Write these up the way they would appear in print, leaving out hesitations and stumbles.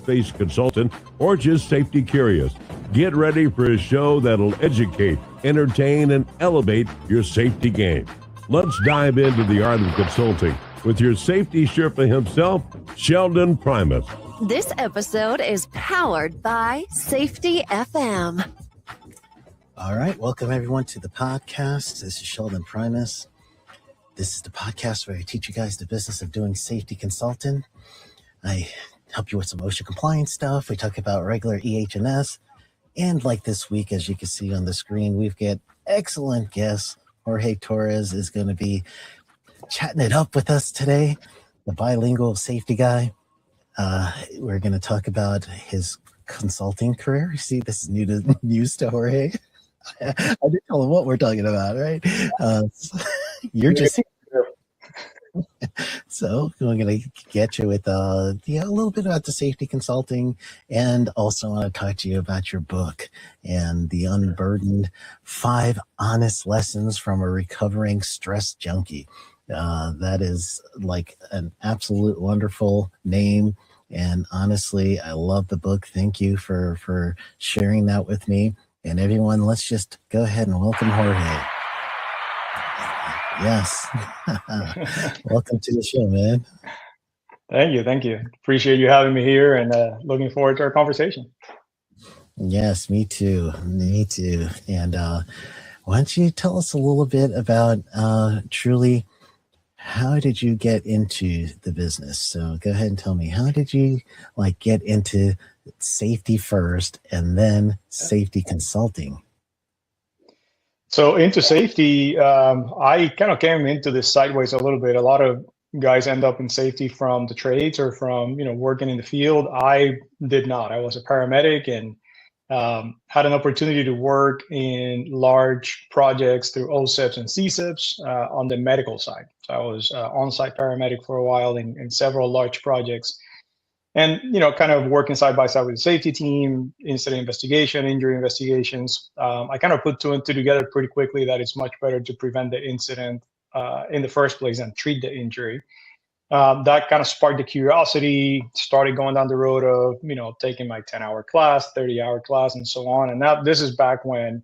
based consultant or just safety curious. Get ready for a show that'll educate, entertain, and elevate your safety game. Let's dive into the art of consulting with your safety Sherpa himself, Sheldon Primus. This episode is powered by Safety FM. All right, welcome everyone to the podcast. This is Sheldon Primus. This is the podcast where I teach you guys the business of doing safety consulting. I help you with some OSHA compliance stuff. We talk about regular EH&S. And like this week, as you can see on the screen, we've got excellent guests. Jorge Torres is going to be chatting it up with us today, the Bilingual Safety Guy. We're going to talk about his consulting career. You see, this is news to Jorge. I didn't tell him what we're talking about, right? You're just so we're going to get you with a little bit about the safety consulting, and also want to talk to you about your book and the Unburdened 5 Honest Lessons from a Recovering Stress Junkie. That is like an absolute wonderful name. And honestly, I love the book. Thank you for sharing that with me. And everyone, let's just go ahead and welcome Jorge. Yes. Welcome to the show, man. Thank you. Appreciate you having me here, and looking forward to our conversation. Yes, me too. And why don't you tell us a little bit about truly, how did you get into the business? So go ahead and tell me, how did you get into safety first and then safety consulting? So into safety, I kind of came into this sideways a little bit. A lot of guys end up in safety from the trades or from, working in the field. I did not. I was a paramedic and had an opportunity to work in large projects through OSEPs and CSEPs on the medical side. So I was on-site paramedic for a while in several large projects. And, kind of working side by side with the safety team, incident investigation, injury investigations. I kind of put 2 and 2 together pretty quickly that it's much better to prevent the incident in the first place and treat the injury. That kind of sparked the curiosity, started going down the road of, taking my 10-hour class, 30-hour class, and so on. And now this is back when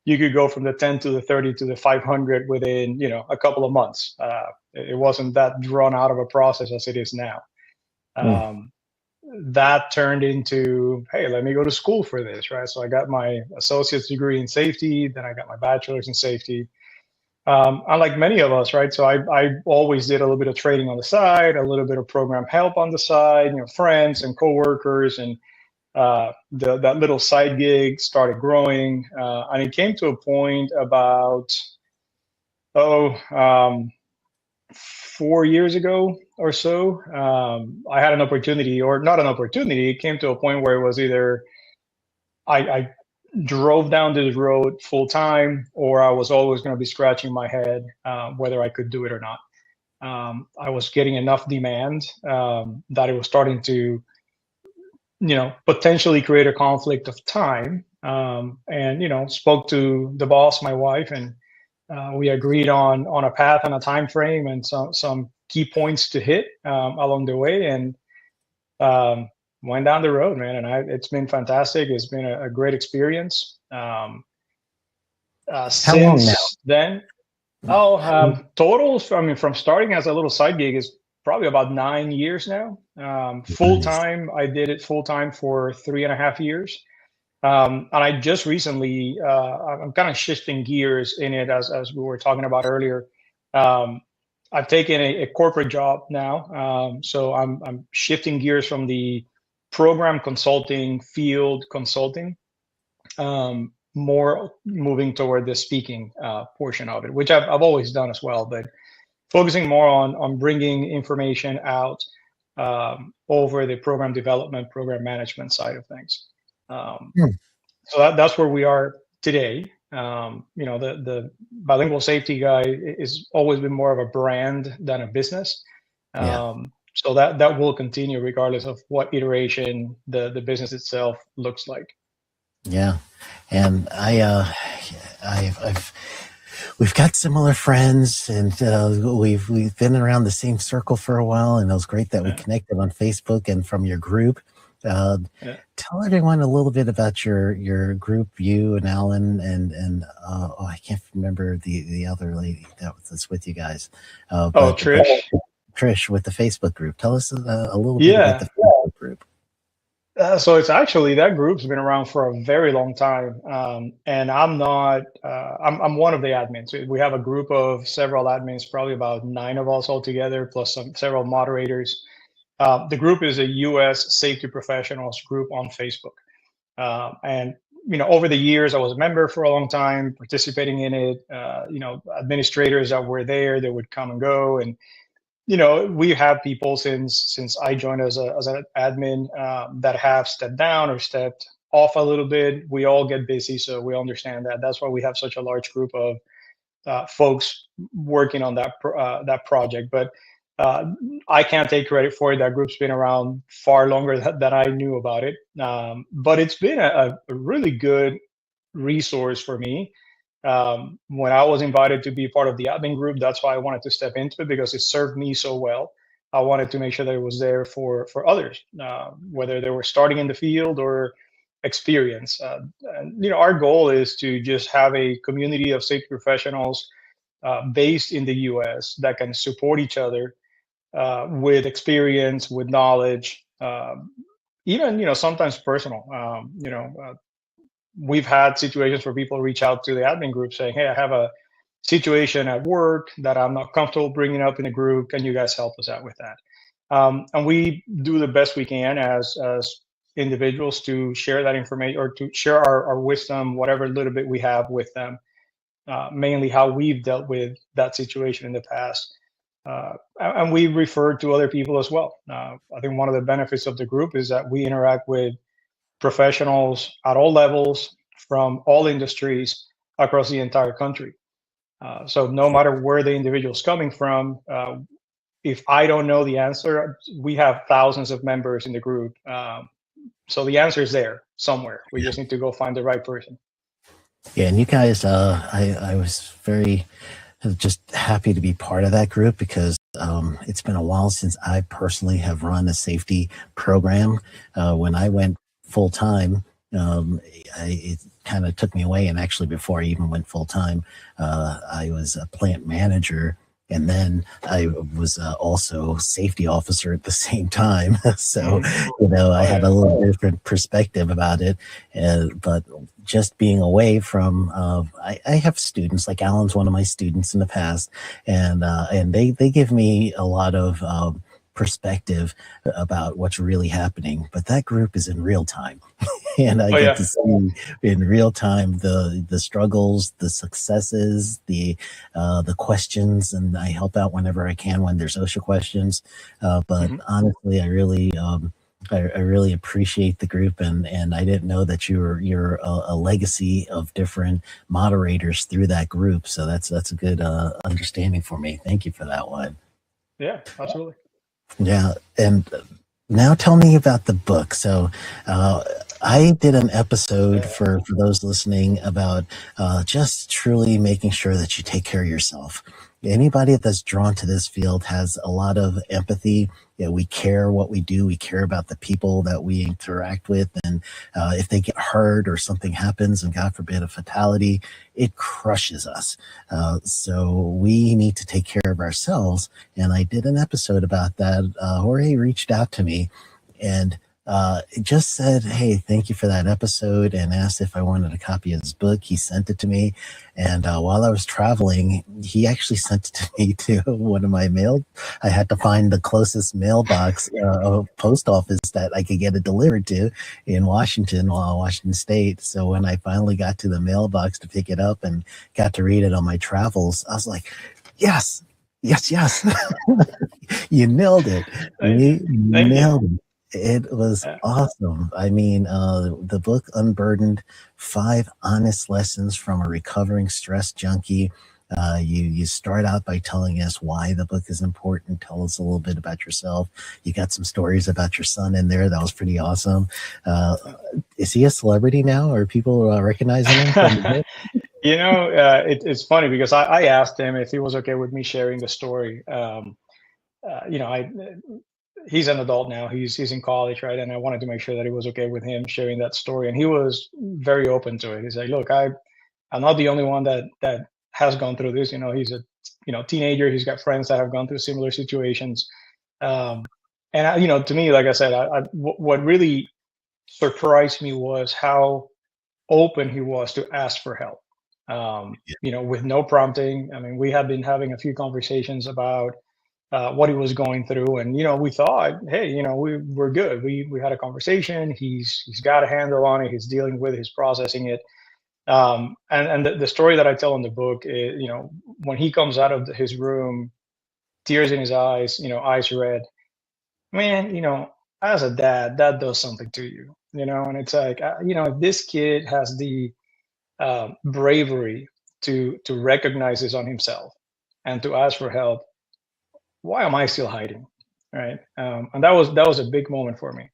you could go from the 10 to the 30 to the 500 within, a couple of months. It wasn't that drawn out of a process as it is now. That turned into, hey, let me go to school for this, right? So I got my associate's degree in safety, then I got my bachelor's in safety. Unlike many of us, right? So I always did a little bit of trading on the side, a little bit of program help on the side, friends and coworkers, and that little side gig started growing. And it came to a point about, 4 years ago or so, I had an opportunity, or not an opportunity. It came to a point where it was either I drove down this road full time, or I was always going to be scratching my head whether I could do it or not. I was getting enough demand that it was starting to, potentially create a conflict of time. And spoke to the boss, my wife, and we agreed on a path and a time frame and some key points to hit along the way, and went down the road, man. And it's been fantastic. It's been a great experience. Since then, total, from starting as a little side gig is probably about 9 years now. Full time, I did it full time for 3.5 years. And I just recently, I'm kind of shifting gears in it, as we were talking about earlier. I've taken a corporate job now, so I'm shifting gears from the program consulting, field consulting, more moving toward the speaking portion of it, which I've always done as well, but focusing more on bringing information out over the program development, program management side of things. So that's where we are today. The Bilingual Safety Guy is always been more of a brand than a business. So that will continue regardless of what iteration the business itself looks like. Yeah, and we've got similar friends, and we've been around the same circle for a while, and it was great that we connected on Facebook and from your group. Yeah. Tell everyone a little bit about your group, you and Alan, and I can't remember the other lady that's with you guys, Oh, but Trish. Trish with the Facebook group. Tell us a little bit about Yeah. the Facebook group. So it's actually that group's been around for a very long time, and I'm not. I'm one of the admins. We have a group of several admins, probably about 9 of us altogether, plus several moderators. The group is a U.S. safety professionals group on Facebook, and over the years, I was a member for a long time, participating in it. Administrators that were there, they would come and go, and we have people since I joined as an admin that have stepped down or stepped off a little bit. We all get busy, so we understand that. That's why we have such a large group of folks working on that project. But uh, I can't take credit for it. That group's been around far longer than I knew about it. But it's been a really good resource for me. When I was invited to be part of the admin group, that's why I wanted to step into it, because it served me so well. I wanted to make sure that it was there for others, whether they were starting in the field or experience. And our goal is to just have a community of safety professionals based in the U.S. that can support each other with experience, with knowledge, even sometimes personal. We've had situations where people reach out to the admin group saying, "Hey, I have a situation at work that I'm not comfortable bringing up in a group. Can you guys help us out with that?" And we do the best we can as individuals to share that information, or to share our wisdom, whatever little bit we have with them, mainly how we've dealt with that situation in the past. And we refer to other people as well. I think one of the benefits of the group is that we interact with professionals at all levels from all industries across the entire country. So no matter where the individual is coming from, if I don't know the answer, we have thousands of members in the group. So the answer is there somewhere. We just need to go find the right person. Yeah, and you guys, I was very just happy to be part of that group, because it's been a while since I personally have run a safety program. When I went full time, it kind of took me away. And actually, before I even went full time, I was a plant manager. And then I was also safety officer at the same time. So, I had a little different perspective about it. But just being away from, I have students, like Alan's one of my students in the past, and they give me a lot of perspective about what's really happening. But that group is in real time. And I get to see in real time the struggles, the successes, the questions, and I help out whenever I can when there's OSHA questions. But honestly, I really appreciate the group, and I didn't know that you're a legacy of different moderators through that group. So that's a good understanding for me. Thank you for that one. Yeah, absolutely. Yeah, and now tell me about the book. So I did an episode for those listening about just truly making sure that you take care of yourself. Anybody that's drawn to this field has a lot of empathy. We care what we do. We care about the people that we interact with. And if they get hurt or something happens, and God forbid a fatality, it crushes us. So we need to take care of ourselves. And I did an episode about that. Jorge reached out to me and it just said, "Hey, thank you for that episode," and asked if I wanted a copy of his book. He sent it to me. And while I was traveling, he actually sent it to me to one of my mail. I had to find the closest mailbox, post office that I could get it delivered to in Washington State. So when I finally got to the mailbox to pick it up and got to read it on my travels, I was like, yes. You nailed it. You nailed it. It was awesome. I mean, the book Unburdened, 5 Honest Lessons from a Recovering Stress Junkie. You start out by telling us why the book is important. Tell us a little bit about yourself. You got some stories about your son in there. That was pretty awesome. Is he a celebrity now? Are people recognizing him from the book? It's funny because I asked him if he was okay with me sharing the story. he's an adult now. He's in college, right? And I wanted to make sure that it was okay with him sharing that story, and he was very open to it. He's like, "Look, I'm not the only one that has gone through this. You know, he's a teenager. He's got friends that have gone through similar situations." And to me, like I said, what really surprised me was how open he was to ask for help. With no prompting. I mean, we have been having a few conversations about what he was going through, and we thought, hey, we're good. We had a conversation. He's got a handle on it. He's dealing with it. He's processing it. And the story that I tell in the book is, when he comes out of his room, tears in his eyes, eyes red. Man, as a dad, that does something to you, and it's like, if this kid has the bravery to recognize this on himself and to ask for help, why am I still hiding, right? And that was a big moment for me.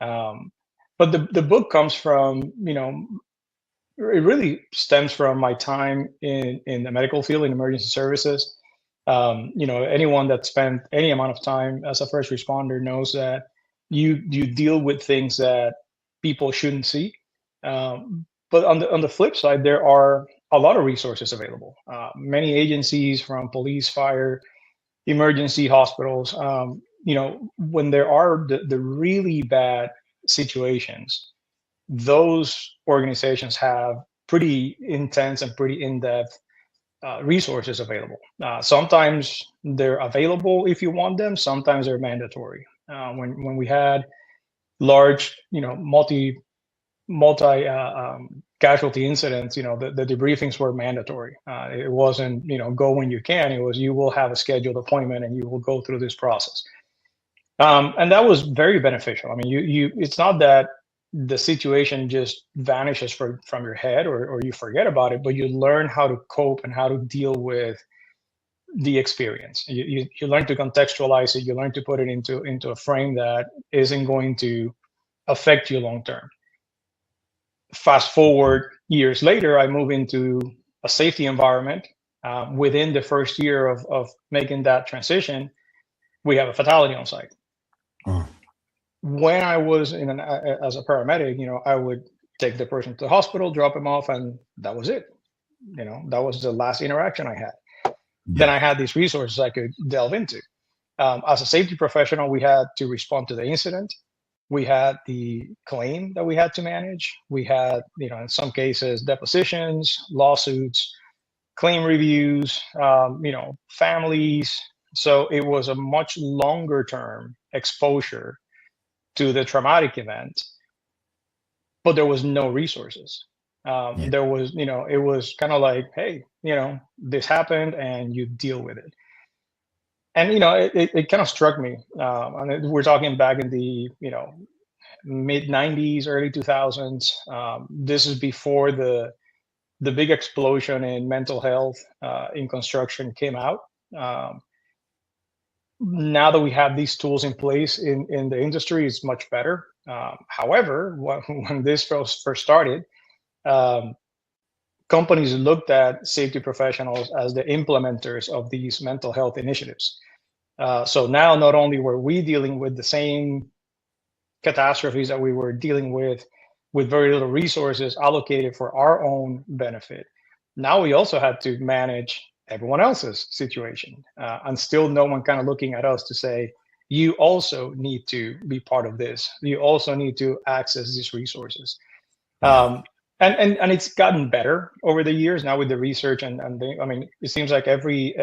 But the book comes from, it really stems from my time in the medical field, in emergency services. Anyone that spent any amount of time as a first responder knows that you deal with things that people shouldn't see. But on the flip side, there are a lot of resources available. Many agencies, from police, fire, emergency hospitals, when there are the really bad situations, those organizations have pretty intense and pretty in-depth resources available. Sometimes they're available if you want them. Sometimes they're mandatory. When we had large, multi casualty incidents, the debriefings were mandatory. It wasn't, go when you can. It was, you will have a scheduled appointment and you will go through this process. And that was very beneficial. I mean, it's not that the situation just vanishes from your head or you forget about it, but you learn how to cope and how to deal with the experience. You learn to contextualize it. You learn to put it into a frame that isn't going to affect you long term. Fast forward years later, I move into a safety environment. Within the first year of making that transition, we have a fatality on site. When I was as a paramedic, I would take the person to the hospital, drop him off, and that was it. That was the last interaction I had. Yeah. Then I had these resources I could delve into. As a safety professional, we had to respond to the incident. We had the claim that we had to manage. We had, in some cases, depositions, lawsuits, claim reviews, families. So it was a much longer term exposure to the traumatic event, but there was no resources. There was, it was kind of like, hey, this happened and you deal with it. And, it kind of struck me. And we're talking back in the, mid 90s, early 2000s. This is before the big explosion in mental health in construction came out. Now that we have these tools in place in the industry, it's much better. However, when this first started, companies looked at safety professionals as the implementers of these mental health initiatives. So now not only were we dealing with the same catastrophes that we were dealing with very little resources allocated for our own benefit, now we also had to manage everyone else's situation, and still no one kind of looking at us to say, you also need to be part of this. You also need to access these resources. And it's gotten better over the years now with the research I mean, it seems like every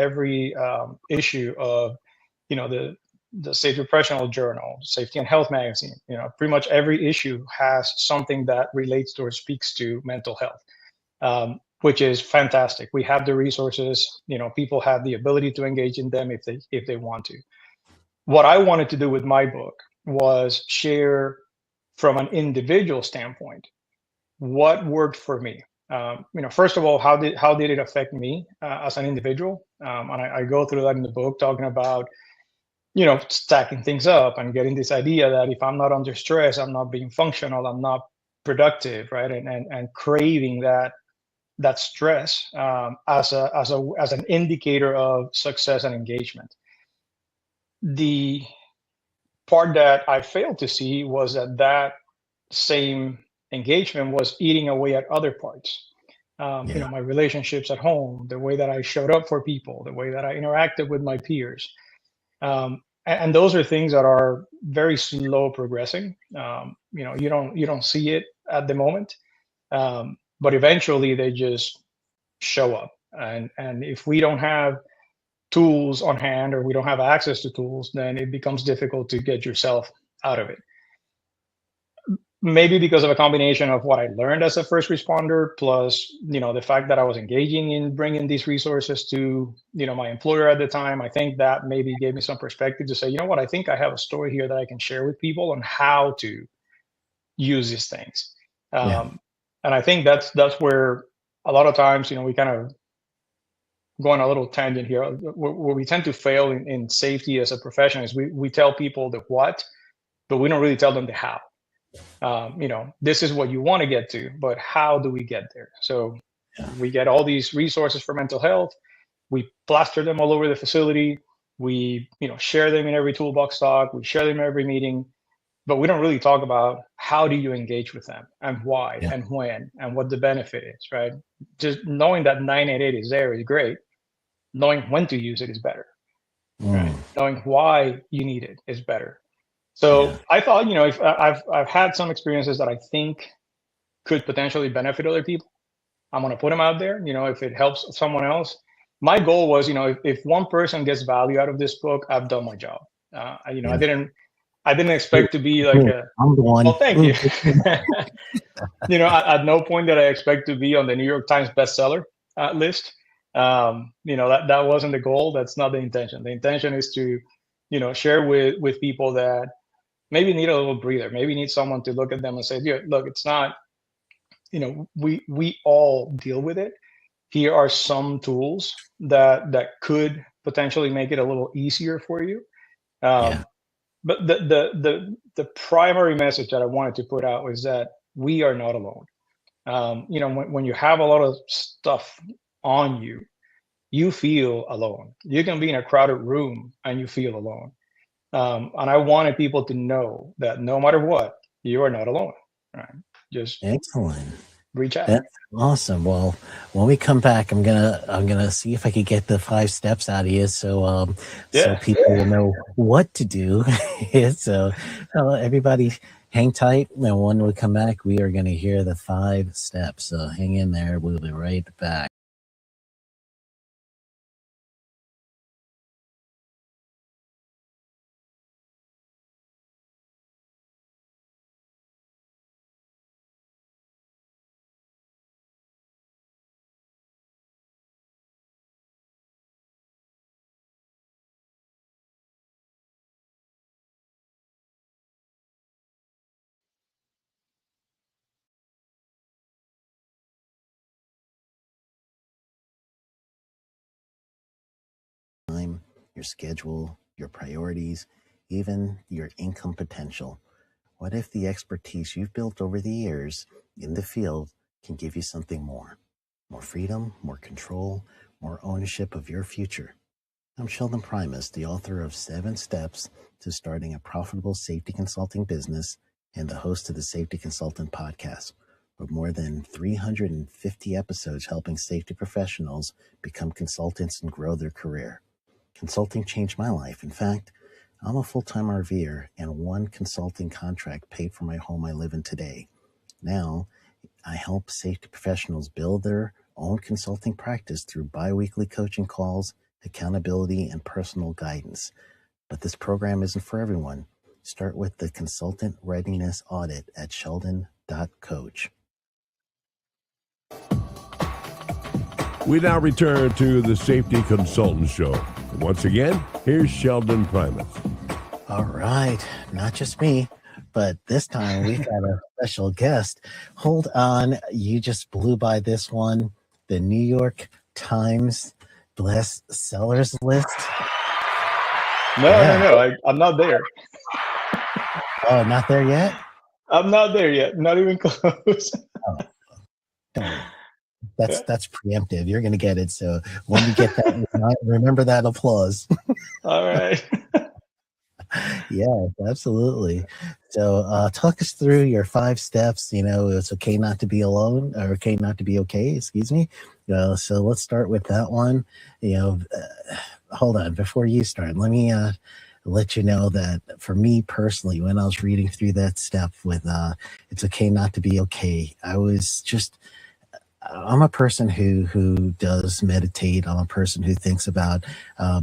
issue of, the Safety Professional Journal, Safety and Health magazine, pretty much every issue has something that relates to or speaks to mental health. Which is fantastic. We have the resources, people have the ability to engage in them if they want to. What I wanted to do with my book was share from an individual standpoint what worked for me. First of all, how did it affect me as an individual? And I go through that in the book, talking about, stacking things up and getting this idea that if I'm not under stress, I'm not being functional, I'm not productive, right? And craving that stress as an indicator of success and engagement. The part that I failed to see was that same engagement was eating away at other parts. My relationships at home, the way that I showed up for people, the way that I interacted with my peers. And those are things that are very slow progressing. You don't see it at the moment, but eventually they just show up. And if we don't have tools on hand, or we don't have access to tools, then it becomes difficult to get yourself out of it. Maybe because of a combination of what I learned as a first responder, plus the fact that I was engaging in bringing these resources to my employer at the time. I think that maybe gave me some perspective to say, you know what, I think I have a story here that I can share with people on how to use these things. And I think that's where a lot of times we kind of go on a little tangent here. Where we tend to fail in safety as a profession is we tell people the what, but we don't really tell them the how. This is what you want to get to, but how do we get there? So we get all these resources for mental health. We plaster them all over the facility. We, share them in every toolbox talk. We share them in every meeting, but we don't really talk about how do you engage with them and why and when and what the benefit is, right? Just knowing that 988 is there is great. Knowing when to use it is better. Right? Knowing why you need it is better. So I thought, if I've had some experiences that I think could potentially benefit other people, I'm going to put them out there. If it helps someone else, my goal was, if one person gets value out of this book, I've done my job. I didn't expect to be like I'm the one. Well, thank you. At no point did I expect to be on the New York Times bestseller list. That wasn't the goal. That's not the intention. The intention is to, share with people that maybe need a little breather, maybe need someone to look at them and say, yeah, look, it's not, we all deal with it. Here are some tools that could potentially make it a little easier for you. But the primary message that I wanted to put out was that we are not alone. When you have a lot of stuff on you, you feel alone. You can be in a crowded room and you feel alone. And I wanted people to know that no matter what, you are not alone. Right? Just excellent. Reach out. That's awesome. Well, when we come back, I'm gonna see if I could get the 5 steps out of you, so people will know what to do. So everybody, hang tight. And when we come back, we are going to hear the 5 steps. So hang in there. We'll be right back. Your schedule, your priorities, even your income potential. What if the expertise you've built over the years in the field can give you something more? More freedom, more control, more ownership of your future. I'm Sheldon Primus, the author of 7 Steps to Starting a Profitable Safety Consulting Business and the host of the Safety Consultant Podcast, with more than 350 episodes helping safety professionals become consultants and grow their career. Consulting changed my life. In fact, I'm a full-time RVer, and 1 consulting contract paid for my home I live in today. Now, I help safety professionals build their own consulting practice through bi-weekly coaching calls, accountability, and personal guidance. But this program isn't for everyone. Start with the Consultant Readiness Audit at sheldon.coach. We now return to the Safety Consultant Show. Once again, here's Sheldon Primus. All right, not just me, but this time we've got a special guest. Hold on, you just blew by this one. The New York Times bestsellers list. No, I'm not there. Oh, not there yet? I'm not there yet. Not even close. That's preemptive. You're going to get it. So when you get that, remember that applause. All right. Yeah, absolutely. So talk us through your 5 steps. It's okay not to be alone, or okay not to be okay, excuse me. So let's start with that one. Hold on, before you start, let me let you know that for me personally, when I was reading through that step with it's okay not to be okay, I'm a person who does meditate. I'm a person who thinks about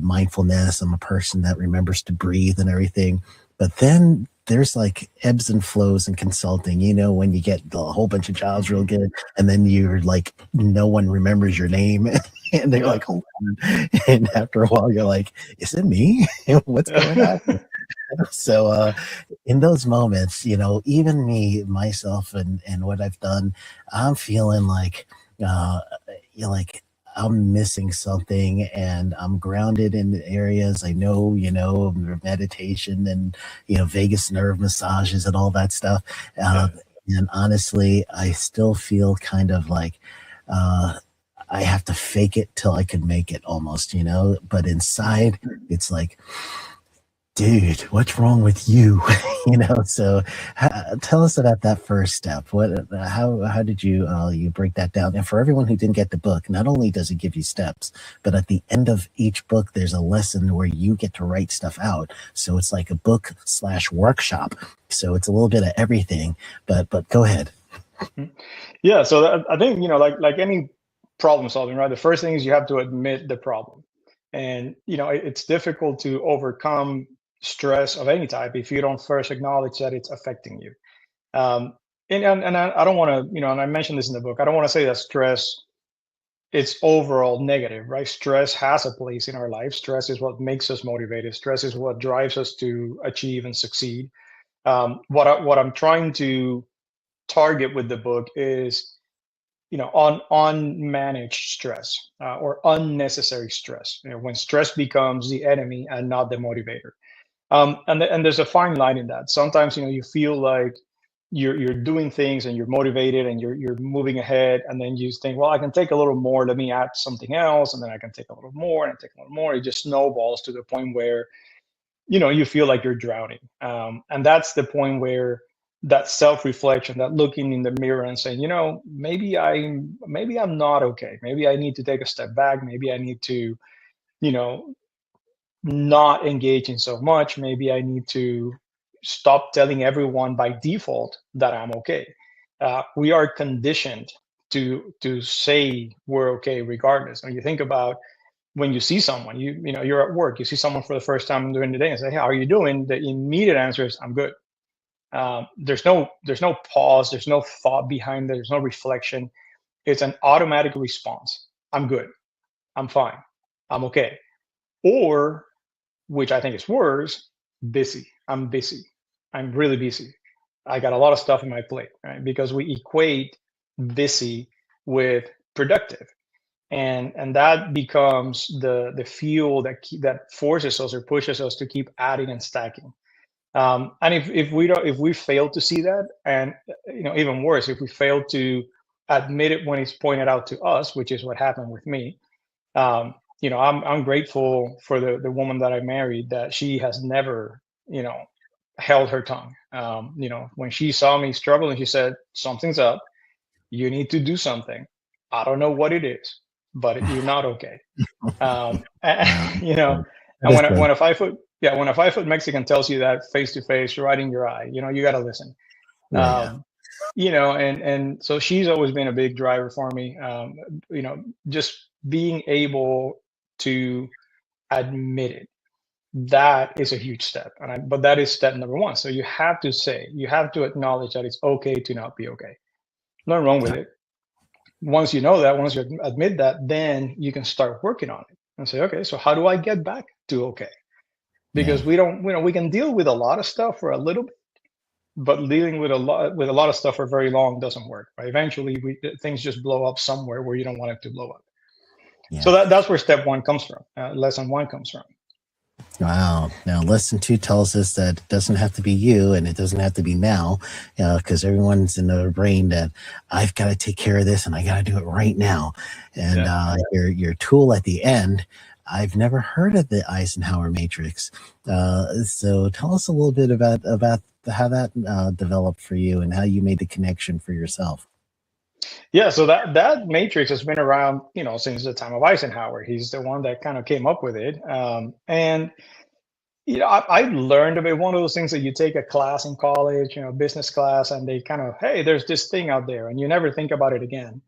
mindfulness. I'm a person that remembers to breathe and everything. But then there's like ebbs and flows in consulting. When you get a whole bunch of jobs real good, and then you're like, no one remembers your name, and they're like, hold on. And after a while, you're like, is it me? What's going on? So in those moments, even me, myself, and what I've done, I'm feeling like, uh, like I'm missing something, and I'm grounded in the areas I know, meditation and, vagus nerve massages and all that stuff. And honestly, I still feel kind of like, I have to fake it till I can make it almost, but inside it's like, dude, what's wrong with you? So tell us about that first step. How did you break that down? And for everyone who didn't get the book, not only does it give you steps, but at the end of each book, there's a lesson where you get to write stuff out. So it's like a book/workshop. So it's a little bit of everything, but go ahead. Yeah. So I think, like any problem solving, right? The first thing is you have to admit the problem. And, it's difficult to overcome stress of any type if you don't first acknowledge that it's affecting you. And I don't want to, and I mentioned this in the book, I don't want to say that stress it's overall negative, right? Stress has a place in our life. Stress is what makes us motivated. Stress is what drives us to achieve and succeed. What I'm trying to target with the book is on unmanaged stress or unnecessary stress, when stress becomes the enemy and not the motivator. And there's a fine line in that. Sometimes you feel like you're doing things and you're motivated and you're moving ahead, and then you think, well, I can take a little more, let me add something else, and then I can take a little more and take a little more. It just snowballs to the point where you feel like you're drowning. And that's the point where that self-reflection, that looking in the mirror and saying, maybe I'm not okay. Maybe I need to take a step back. Maybe I need to, you know, not engage in so much. Maybe I need to stop telling everyone by default that I'm okay. We are conditioned to say we're okay regardless. When you think about when you see someone, you're at work, you see someone for the first time during the day and say, hey, how are you doing? The immediate answer is, I'm good. There's no pause, there's no thought behind it, there's no reflection. It's an automatic response. I'm good. I'm fine. I'm okay. Or, which I think is worse, busy. I'm busy. I'm really busy. I got a lot of stuff in my plate, right? Because we equate busy with productive. And that becomes the fuel that forces us or pushes us to keep adding and stacking. And if we fail to see that, and even worse, if we fail to admit it when it's pointed out to us, which is what happened with me, I'm grateful for the woman that I married, that she has never held her tongue. When she saw me struggling, she said, something's up, you need to do something. I don't know what it is, but you're not okay. And when a 5 foot Mexican tells you that face to face, right in your eye, you got to listen. And so she's always been a big driver for me. Just being able to admit it, that is a huge step. But that is step number one. So you have to acknowledge that it's okay to not be okay. Nothing wrong with it. Once you know that, once you admit that, then you can start working on it and say, okay, so how do I get back to okay? Because we can deal with a lot of stuff for a little bit, but dealing with a lot of stuff for very long doesn't work. Right? Eventually, things just blow up somewhere where you don't want it to blow up. Yeah. So that's where step one comes from. Lesson one comes from. Wow. Now, lesson two tells us that it doesn't have to be you, and it doesn't have to be now, because everyone's in their brain that I've got to take care of this and I got to do it right now. And your tool at the end, I've never heard of the Eisenhower matrix. So tell us a little bit about how that developed for you and how you made the connection for yourself. Yeah, so that matrix has been around, since the time of Eisenhower. He's the one that kind of came up with it. And I learned of it. One of those things that you take a class in college, business class, and they kind of, hey, there's this thing out there, and you never think about it again.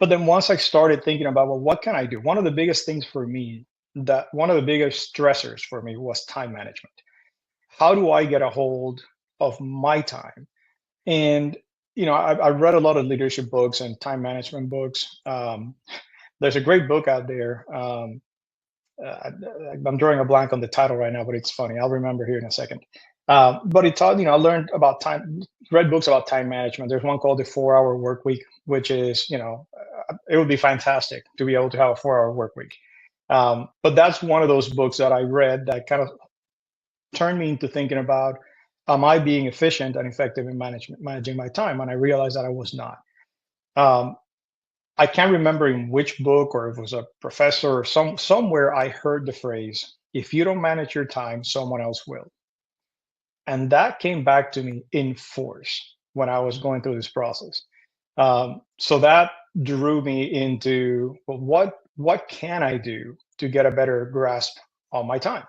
But then once I started thinking about, well, what can I do? One of the biggest things for me, that one of the biggest stressors for me was time management. How do I get a hold of my time? And I read a lot of leadership books and time management books. There's a great book out there. I'm drawing a blank on the title right now, but it's funny. I'll remember here in a second. But it taught, I learned about time, read books about time management. There's one called the 4-Hour Work Week, which is, it would be fantastic to be able to have a 4-hour work week. But that's one of those books that I read that kind of turned me into thinking about, am I being efficient and effective in managing my time? And I realized that I was not. I can't remember in which book, or if it was a professor or somewhere I heard the phrase, if you don't manage your time, someone else will. And that came back to me in force when I was going through this process. So that drew me into, well, what can I do to get a better grasp on my time?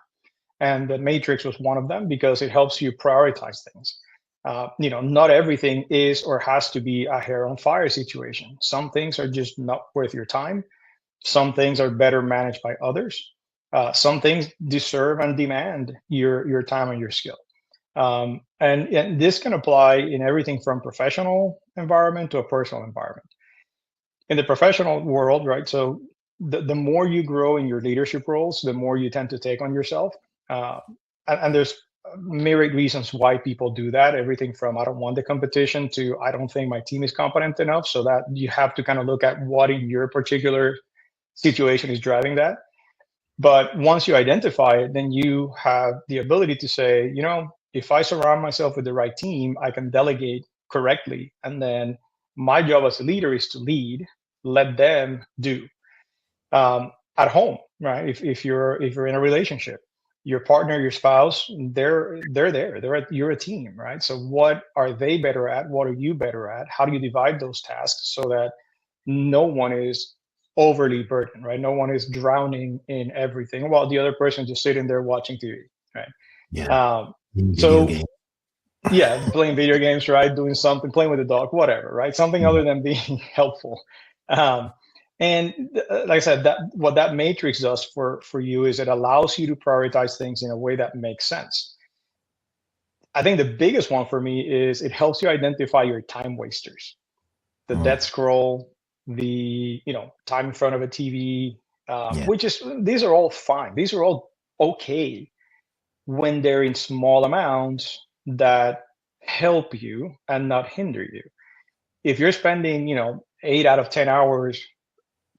And the matrix was one of them, because it helps you prioritize things. Not everything is or has to be a hair on fire situation. Some things are just not worth your time. Some things are better managed by others. Some things deserve and demand your time and your skill. And this can apply in everything from professional environment to a personal environment. In the professional world, right? So the more you grow in your leadership roles, the more you tend to take on yourself. And there's myriad reasons why people do that. Everything from, I don't want the competition, to, I don't think my team is competent enough. So that you have to kind of look at what in your particular situation is driving that. But once you identify it, then you have the ability to say, if I surround myself with the right team, I can delegate correctly. And then my job as a leader is to lead, let them do. At home, right? If you're in a relationship, your partner, your spouse, they're there. You're a team, right? So what are they better at? What are you better at? How do you divide those tasks so that no one is overly burdened, right? No one is drowning in everything while the other person just sitting there watching TV, right? Yeah. Yeah, playing video games, right? Doing something, playing with the dog, whatever, right? Something other than being helpful. And like I said, what that matrix does for you is it allows you to prioritize things in a way that makes sense. I think the biggest one for me is it helps you identify your time wasters, the death scroll, the time in front of a TV, these are all fine. These are all okay when they're in small amounts that help you and not hinder you. If you're spending 8 out of 10 hours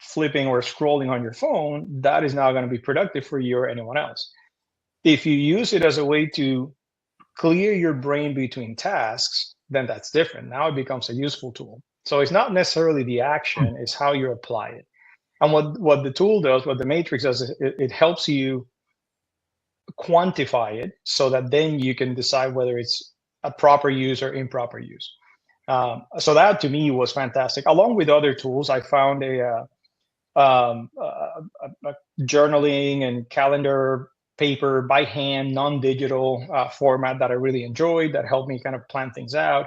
flipping or scrolling on your phone, that is not going to be productive for you or anyone else. If you use it as a way to clear your brain between tasks, then that's different. Now it becomes a useful tool. So it's not necessarily the action, it's how you apply it. And what the tool does, what the matrix does, is it helps you quantify it so that then you can decide whether it's a proper use or improper use. So that to me was fantastic. Along with other tools, I found a journaling and calendar paper by hand, non-digital format that I really enjoyed, that helped me kind of plan things out.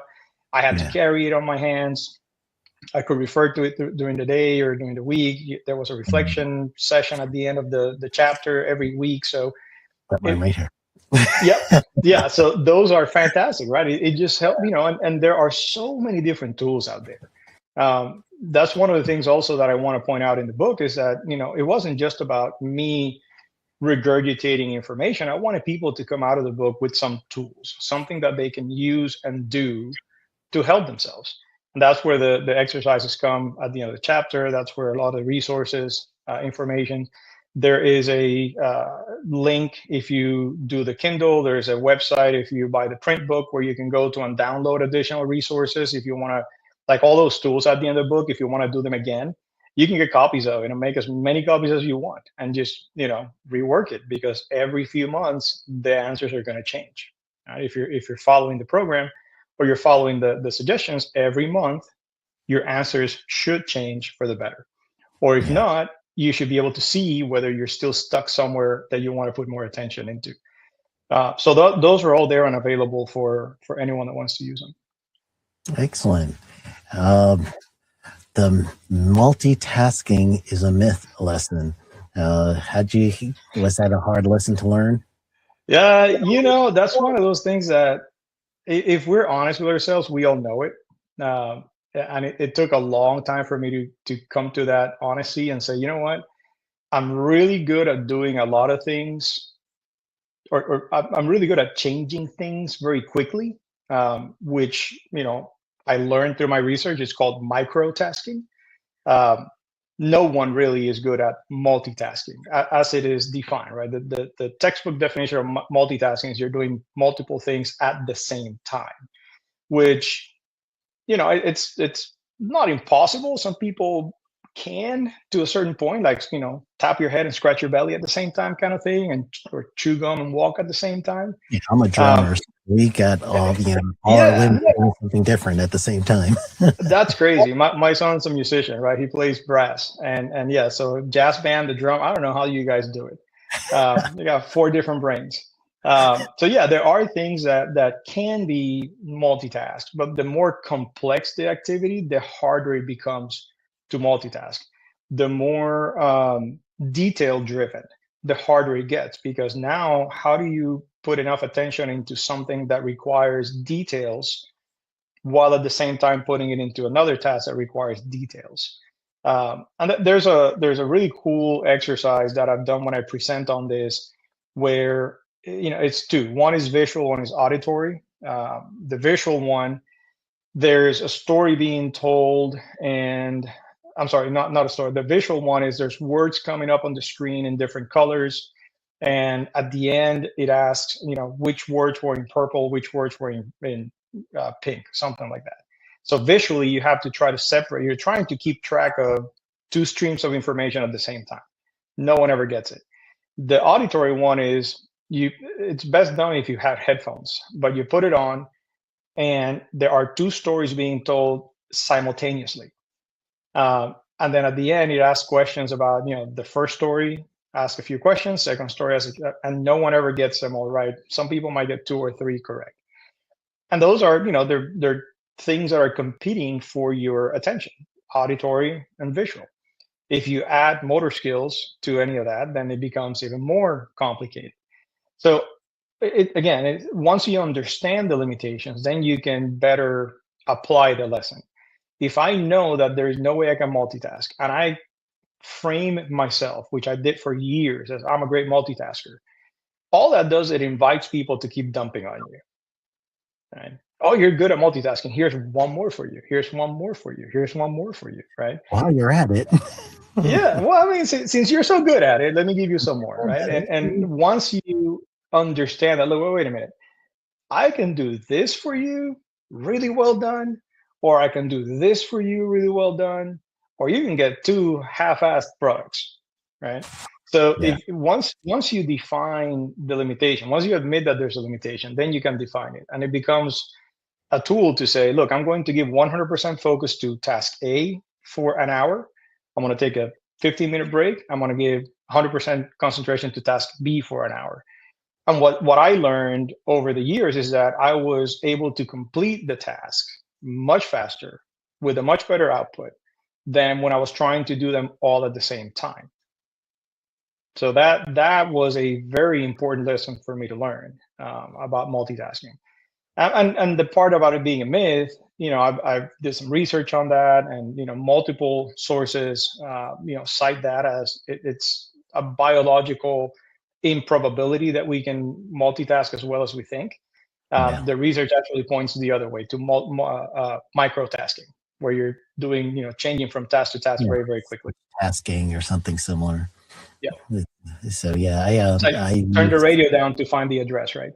I had to carry it on my hands. I could refer to it during the day or during the week. There was a reflection session at the end of the chapter every week. So right here. Yeah. So those are fantastic, right? It just helped, and there are so many different tools out there. That's one of the things also that I want to point out in the book is that, it wasn't just about me regurgitating information. I wanted people to come out of the book with some tools, something that they can use and do to help themselves. And that's where the exercises come at the end of the chapter. That's where a lot of resources, information. There is a link if you do the Kindle. There's a website if you buy the print book where you can go to and download additional resources. If you want to, like all those tools at the end of the book, if you want to do them again, you can get copies of it and make as many copies as you want and just, rework it, because every few months the answers are going to change. Right? If you're following the program or you're following the suggestions, every month your answers should change for the better. Or if not, you should be able to see whether you're still stuck somewhere that you want to put more attention into. So those are all there and available for anyone that wants to use them. Excellent. The multitasking is a myth lesson. Was that a hard lesson to learn? Yeah, that's one of those things that, if we're honest with ourselves, we all know it. And it took a long time for me to come to that honesty and say, you know what, I'm really good at doing a lot of things, or I'm really good at changing things very quickly, which, I learned through my research. It's called microtasking. No one really is good at multitasking as it is defined, right? The textbook definition of multitasking is you're doing multiple things at the same time, which, it's not impossible. Some people can, to a certain point, like, tap your head and scratch your belly at the same time kind of thing, or chew gum and walk at the same time. Yeah, I'm a drummer. So we got all our limbs doing something different at the same time. That's crazy. My son's a musician, right? He plays brass, and yeah, so jazz band, the drum. I don't know how you guys do it. You got 4 different brains. So yeah, there are things that can be multitasked, but the more complex the activity, the harder it becomes to multitask. The more detail driven, the harder it gets, because now how do you put enough attention into something that requires details while at the same time putting it into another task that requires details? And there's a really cool exercise that I've done when I present on this, where it's 2. One is visual, one is auditory. The visual one, there's a story being told, and I'm sorry, not a story. The visual one is there's words coming up on the screen in different colors, and at the end it asks, which words were in purple, which words were in pink, something like that. So visually, you have to try to separate. You're trying to keep track of 2 streams of information at the same time. No one ever gets it. The auditory one is, it's best done if you have headphones, but you put it on and there are 2 stories being told simultaneously. And then at the end, it asks questions about, the first story, ask a few questions, second story, and no one ever gets them all right. Some people might get 2 or 3 correct. And those are, they're things that are competing for your attention, auditory and visual. If you add motor skills to any of that, then it becomes even more complicated. So once you understand the limitations, then you can better apply the lesson. If I know that there is no way I can multitask, and I frame myself, which I did for years, as I'm a great multitasker, all that does, it invites people to keep dumping on you. Right? Oh, you're good at multitasking. Here's one more for you. Here's one more for you. Here's one more for you. Right? While you're at it. Yeah. Well, I mean, since you're so good at it, let me give you some more. Right? And once you understand that, look, wait a minute, I can do this for you really well done, or I can do this for you really well done, or you can get 2 half-assed products, right? So once you define the limitation, once you admit that there's a limitation, then you can define it, and it becomes a tool to say, look, I'm going to give 100% focus to task A for an hour. I'm going to take a 15-minute break. I'm going to give 100% concentration to task B for an hour. And what I learned over the years is that I was able to complete the task much faster with a much better output than when I was trying to do them all at the same time. So that was a very important lesson for me to learn about multitasking. And the part about it being a myth, I've did some research on that, and multiple sources cite that as it's a biological improbability that we can multitask as well as we think. The research actually points the other way, to microtasking, where you're doing, changing from task to task very, very quickly. Tasking or something similar. Yeah. So I turned the radio down to find the address, right?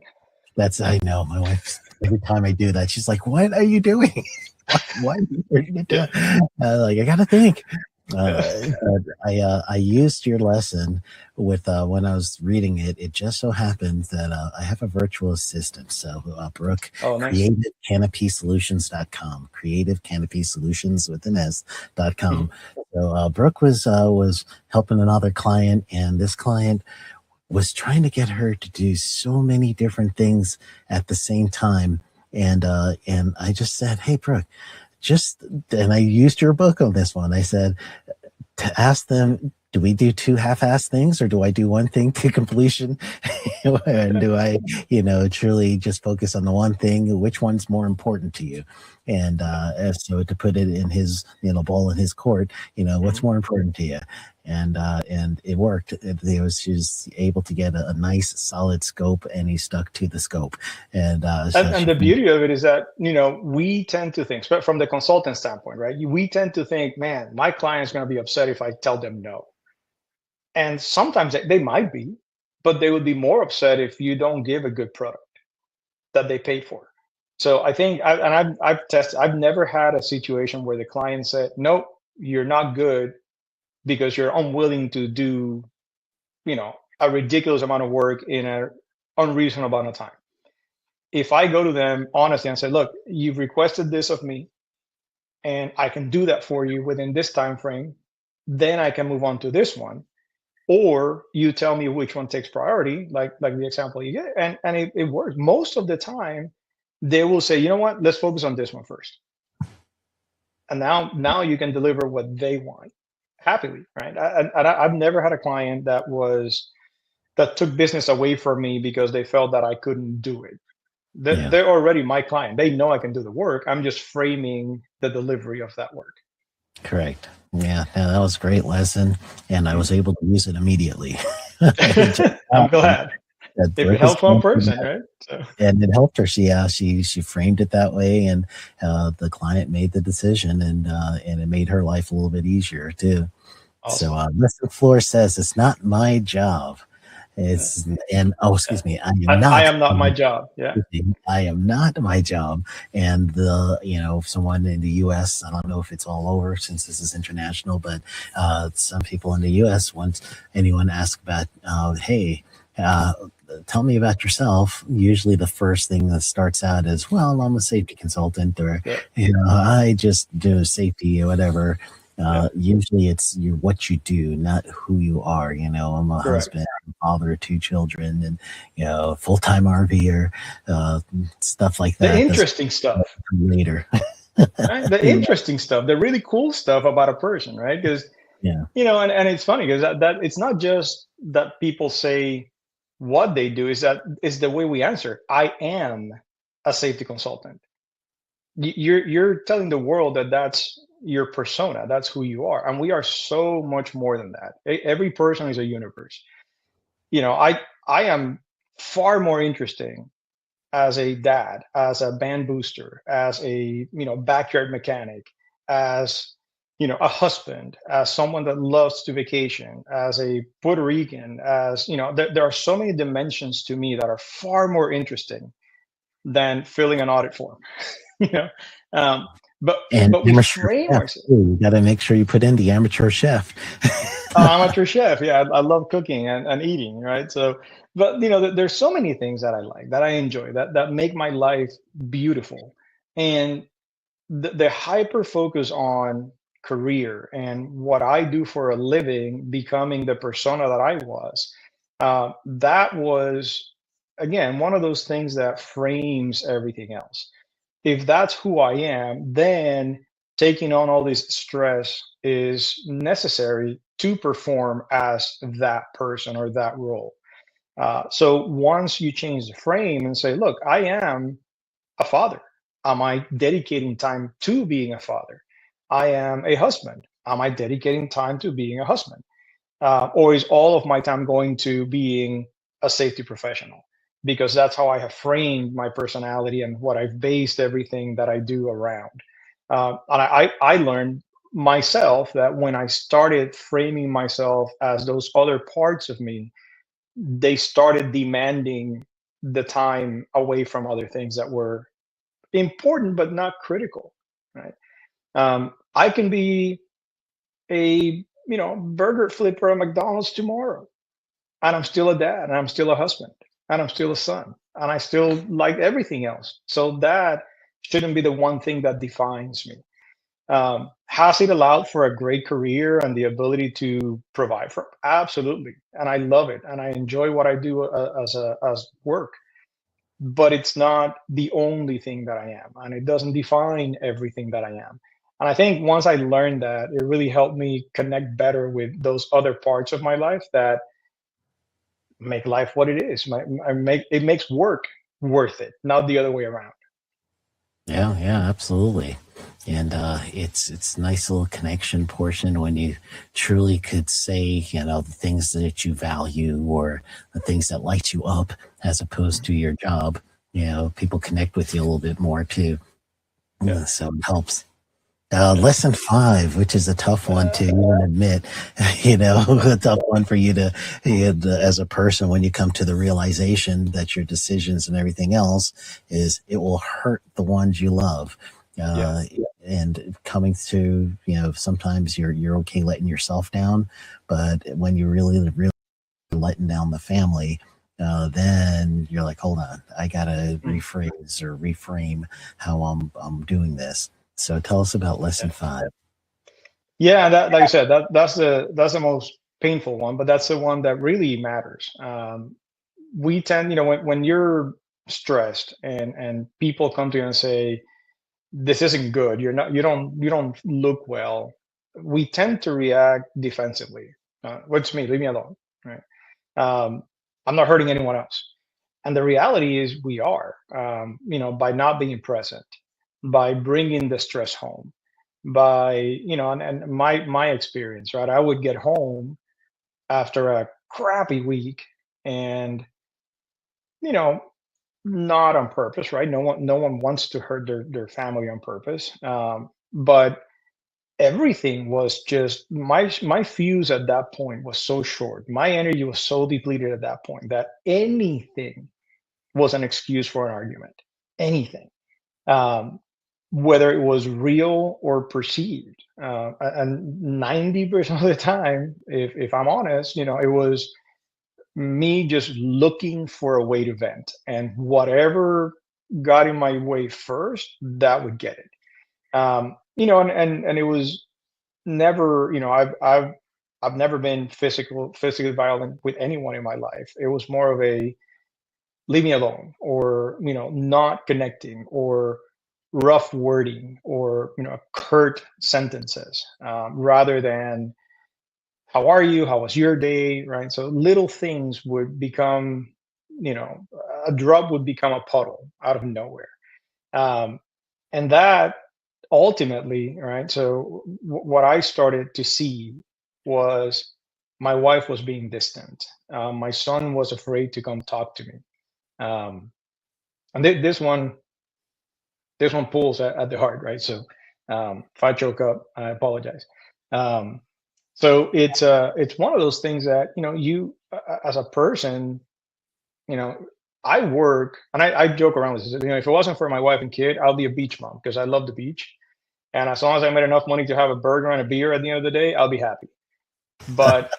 I know my wife, every time I do that, she's like, "What are you doing? Why are you doing it?" Like, I gotta think. I used your lesson with when I was reading it. It just so happens that I have a virtual assistant. So Brooke, Oh, nice. creativecanopysolutions.com, Creative Canopy Solutions with an S.com. Mhm. So Brooke was helping another client, and this client was trying to get her to do so many different things at the same time. And I just said, hey, Brooke, and I used your book on this one. I said, to ask them, do we do two half-assed things, or do I do one thing to completion? And do I, truly just focus on the one thing? Which one's more important to you? And so to put it in his, ball in his court, what's more important to you? And it worked. She was able to get a nice solid scope, and he stuck to the scope. And And the beauty of it is that, we tend to think, from the consultant standpoint, right? We tend to think, man, my client's going to be upset if I tell them no. And sometimes they might be, but they would be more upset if you don't give a good product that they paid for. So I think, I've tested, I've never had a situation where the client said, nope, you're not good because you're unwilling to do, a ridiculous amount of work in an unreasonable amount of time. If I go to them honestly and say, look, you've requested this of me, and I can do that for you within this time frame, then I can move on to this one. Or you tell me which one takes priority, like the example you get, and it works. Most of the time, they will say, you know what, let's focus on this one first. And now you can deliver what they want happily, right? I've never had a client that took business away from me because they felt that I couldn't do it. yeah. They're already my client. They know I can do the work. I'm just framing the delivery of that work. Correct. Yeah, that was a great lesson, and I was able to use it immediately. I'm glad. If it helps one person, right? So. And it helped her. She framed it that way, and the client made the decision, and it made her life a little bit easier too. Awesome. So Mr. Floor says it's not my job. Excuse me. I am not my job. Yeah. I am not my job. And someone in the U.S., I don't know if it's all over since this is international, but some people in the U.S., once anyone asks about, hey, tell me about yourself, usually the first thing that starts out is, well, I'm a safety consultant, or, I just do safety or whatever. Usually it's what you do, not who you are. I'm a husband, father of 2 children, and full-time RVer, stuff like that. The interesting stuff later. Right? The interesting stuff, the really cool stuff about a person, right? Because and it's funny because that it's not just that people say what they do, is the way we answer. I am a safety consultant. You're telling the world that that's your persona, that's who you are, and we are so much more than that. Every person is a universe. I am far more interesting as a dad, as a band booster, as a backyard mechanic, as a husband, as someone that loves to vacation, as a Puerto Rican, as there are so many dimensions to me that are far more interesting than filling an audit form. But we frame ourselves. You got to make sure you put in the amateur chef. Amateur chef, yeah, I love cooking and eating, right? So, but there's so many things that I like, that I enjoy, that make my life beautiful, and the hyper focus on career and what I do for a living, becoming the persona that I was. That was, again, one of those things that frames everything else. If that's who I am, then taking on all this stress is necessary to perform as that person or that role. So once you change the frame and say, look, I am a father. Am I dedicating time to being a father? I am a husband. Am I dedicating time to being a husband? Or is all of my time going to being a safety professional? Because that's how I have framed my personality and what I've based everything that I do around. And I learned myself that when I started framing myself as those other parts of me, they started demanding the time away from other things that were important but not critical, right? I can be a burger flipper at McDonald's tomorrow, and I'm still a dad, and I'm still a husband, and I'm still a son, and I still like everything else. So that shouldn't be the one thing that defines me. Has it allowed for a great career and the ability to provide for? Absolutely, and I love it, and I enjoy what I do as work. But it's not the only thing that I am, and it doesn't define everything that I am. And I think once I learned that, it really helped me connect better with those other parts of my life that make life what it is. It makes work worth it, not the other way around. Yeah, yeah, absolutely. And it's nice little connection portion when you truly could say, the things that you value or the things that light you up as opposed to your job. People connect with you a little bit more too. Yeah. So it helps. Lesson 5, which is a tough one to even admit, a tough one for you to, as a person, when you come to the realization that your decisions and everything else is, it will hurt the ones you love. And coming to, sometimes you're okay letting yourself down, but when you really letting down the family, then you're like, hold on, I gotta rephrase or reframe how I'm doing this. So tell us about lesson 5. Yeah, that, like I said, that's the most painful one, but that's the one that really matters. We tend, when you're stressed and people come to you and say, this isn't good, you don't look well, we tend to react defensively. What's me? Leave me alone, right? I'm not hurting anyone else. And the reality is we are, by not being present, by bringing the stress home, by, and my experience, right? I would get home after a crappy week and, you know, not on purpose, right? No one wants to hurt their family on purpose. But everything was just my fuse at that point was so short. My energy was so depleted at that point that anything was an excuse for an argument. Anything. Um, whether it was real or perceived. And 90% of the time, if I'm honest, it was me just looking for a way to vent. And whatever got in my way first, that would get it. And it was never, I've never been physically violent with anyone in my life. It was more of a leave me alone, or not connecting, or rough wording, or curt sentences, rather than how are you, how was your day, right? So little things would become, a drop would become a puddle out of nowhere. um, and that ultimately, right, so what I started to see was my wife was being distant. My son was afraid to come talk to me. um, and this one pulls at the heart, right? So if I choke up, I apologize. Um, so it's one of those things that you as a person, you know, I work, and I joke around with this. If it wasn't for my wife and kid, I'll be a beach mom because I love the beach, and as long as I made enough money to have a burger and a beer at the end of the day, I'll be happy. But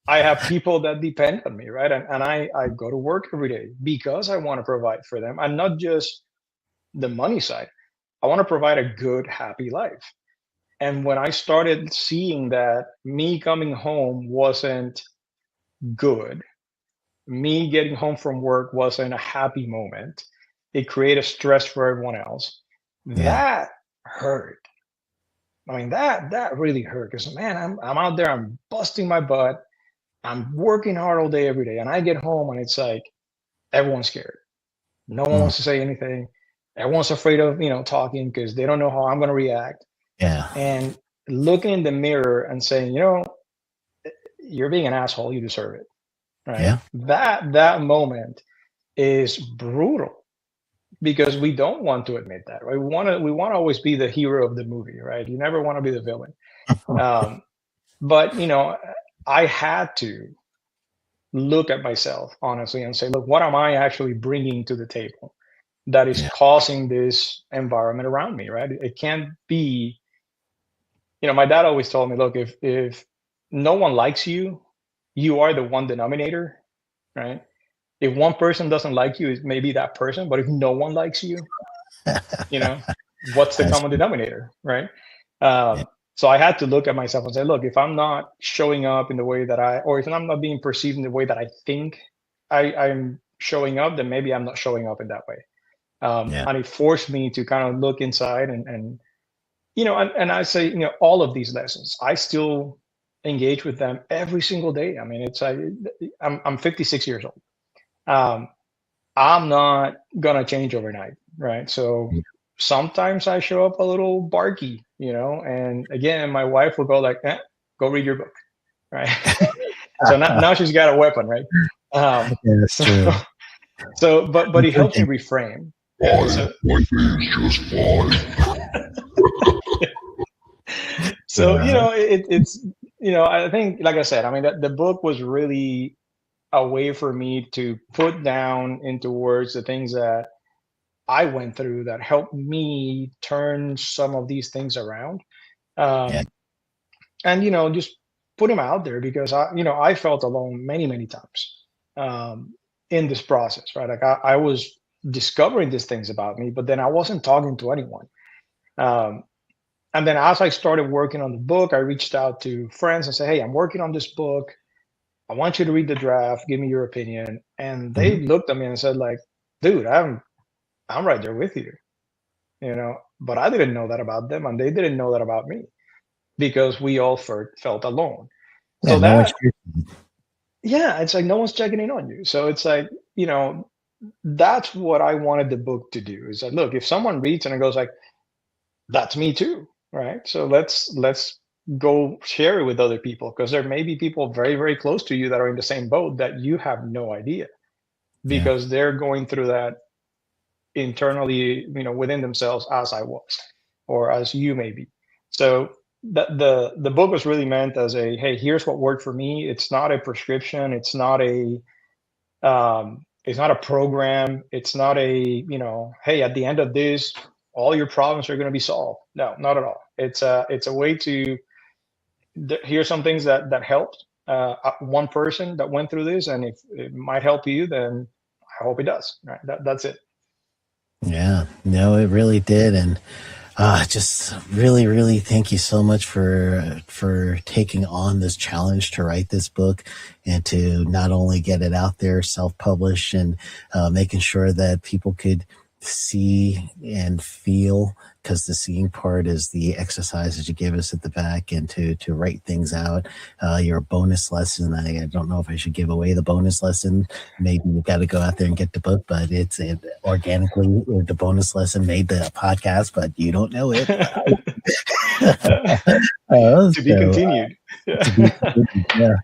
I have people that depend on me, right? And I go to work every day because I want to provide for them, and not just the money side. I want to provide a good, happy life. And when I started seeing that me coming home wasn't good, me getting home from work wasn't a happy moment, it created stress for everyone else. Yeah. That hurt. I mean, that really hurt because, man, I'm out there, I'm busting my butt, I'm working hard all day every day, and I get home and it's like everyone's scared. No one Mm, wants to say anything. Everyone's afraid of talking because they don't know how I'm going to react. yeah. And looking in the mirror and saying, you're being an asshole, you deserve it, right? Yeah. That moment is brutal because we don't want to admit that, right? We want to always be the hero of the movie, right? You never want to be the villain. But I had to look at myself honestly and say, look, what am I actually bringing to the table that is Yeah. causing this environment around me, right? It can't be my dad always told me, look, if no one likes you, you are the one denominator, right? If one person doesn't like you, it may be that person, but if no one likes you, you know, what's the That's common denominator, right? yeah, So I had to look at myself and say, look, if I'm not showing up in the way that or if I'm not being perceived in the way that I think I'm showing up, then maybe I'm not showing up in that way. yeah, And it forced me to kind of look inside and and I say, all of these lessons, I still engage with them every single day. I mean, I'm 56 years old. Um, I'm not gonna change overnight, right? So sometimes I show up a little barky, and again, my wife will go like, go read your book, right? So now she's got a weapon, right? yeah, that's So true. but I'm it helps me joking. reframe. Yeah. So so Uh, it's I think, like I said, I mean, the book was really a way for me to put down into words the things that I went through that helped me turn some of these things around. yeah, Um, and just put them out there because I felt alone many, many times in this process, right? Like I was discovering these things about me, but then I wasn't talking to anyone. Um, and then as I started working on the book, I reached out to friends and said, hey, I'm working on this book. I want you to read the draft, give me your opinion. And they mhm, looked at me and said, like, dude, I'm right there with you, but I didn't know that about them and they didn't know that about me because we all felt alone. yeah. So No one's that, here. yeah, it's like no one's checking in on you. So it's like, that's what I wanted the book to do is that, look, if someone reads and it goes like, that's me too, right? So let's go share it with other people because there may be people very, very close to you that are in the same boat that you have no idea Yeah, because they're going through that internally, within themselves as I was, or as you may be. So the book was really meant as a, hey, here's what worked for me. It's not a prescription. It's not a program. It's not a, hey, at the end of this, all your problems are going to be solved. No, not at all. It's a way to here's some things that helped one person that went through this, and if it might help you, then I hope it does. Right? That's it. yeah. No, it really did, and just really, really thank you so much for taking on this challenge to write this book and to not only get it out there, self-published, and making sure that people could see and feel. Because the seeing part is the exercise that you give us at the back, and to write things out. Your bonus lesson. I don't know if I should give away the bonus lesson. Maybe you got to go out there and get the book, but it organically, the bonus lesson made the podcast, but you don't know it. To be So continued. to be continued, yeah.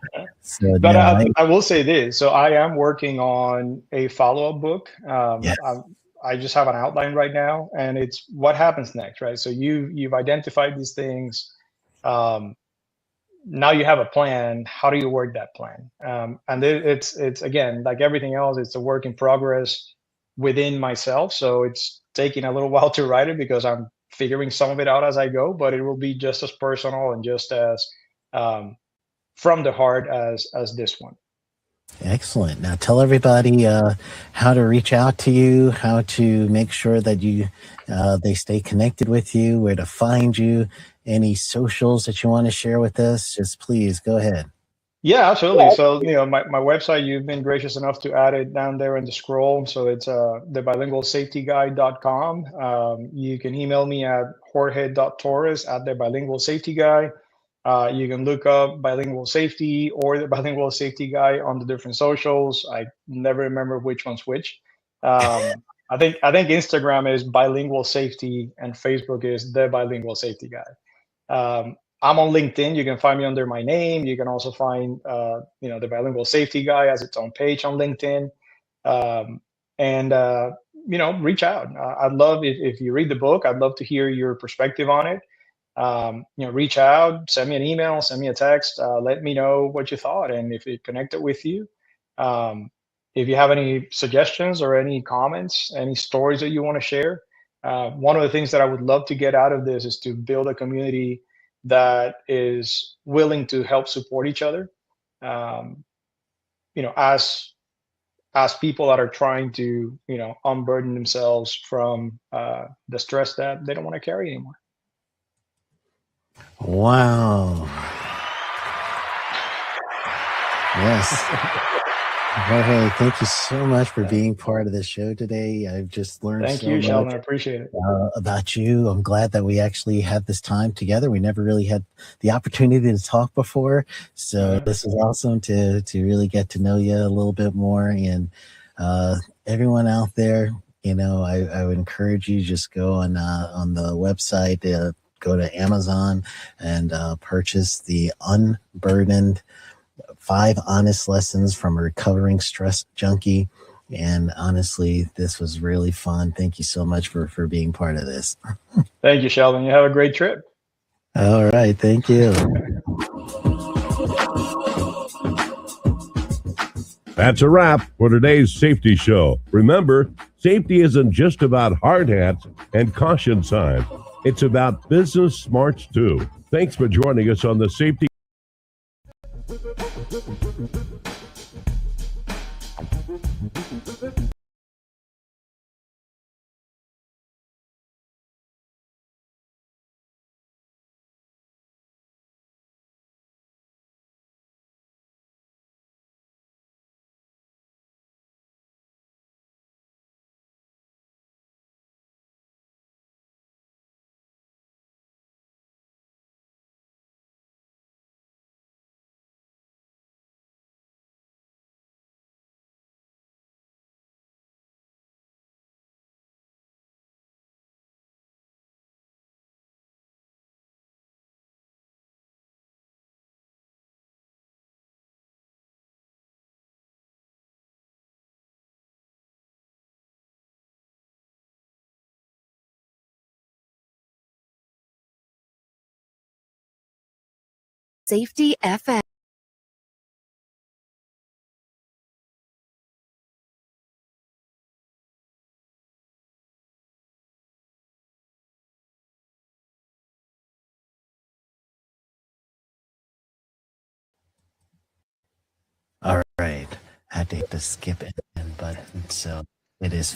So But no, I will say this. So I am working on a follow-up book. yes, I just have an outline right now, and it's what happens next, right? So you've identified these things. Um, Now you have a plan. How do you work that plan? And it's again, like everything else, it's a work in progress within myself. So it's taking a little while to write it because I'm figuring some of it out as I go. But it will be just as personal and just as um, from the heart as this one. excellent. Now tell everybody how to reach out to you, how to make sure that you they stay connected with you, where to find you, any socials that you want to share with us. Just please go ahead. Yeah, absolutely. So, my website, you've been gracious enough to add it down there in the scroll. So it's thebilingualsafetyguy.com. You can email me at jorge.torres at thebilingualsafetyguy. You can look up Bilingual Safety or the Bilingual Safety Guy on the different socials. I never remember which one's which. I think Instagram is Bilingual Safety and Facebook is the Bilingual Safety Guy. I'm on LinkedIn. You can find me under my name. You can also find, the Bilingual Safety Guy as its own page on LinkedIn. Um, and, reach out. I'd love if you read the book, I'd love to hear your perspective on it. Reach out, send me an email, send me a text, let me know what you thought and if it connected with you. Um, if you have any suggestions or any comments, any stories that you want to share, one of the things that I would love to get out of this is to build a community that is willing to help support each other, as people that are trying to, unburden themselves from the stress that they don't want to carry anymore. Wow. Yes. Jorge, thank you so much for being part of the show today. I've just learned Thank so you, much Sheldon. I appreciate it. About you. I'm glad that we actually had this time together. We never really had the opportunity to talk before. So this is awesome to really get to know you a little bit more. And everyone out there, I would encourage you, just go on the website, go to Amazon and purchase the Unburdened 5 Honest Lessons from a Recovering Stress Junkie. And honestly, this was really fun. Thank you so much for being part of this. Thank you, Sheldon. You have a great trip. All right. Thank you. That's a wrap for today's safety show. Remember, safety isn't just about hard hats and caution signs. It's about business smarts too. Thanks for joining us on the Safety. Safety FM. All right. I had to skip it, but so it is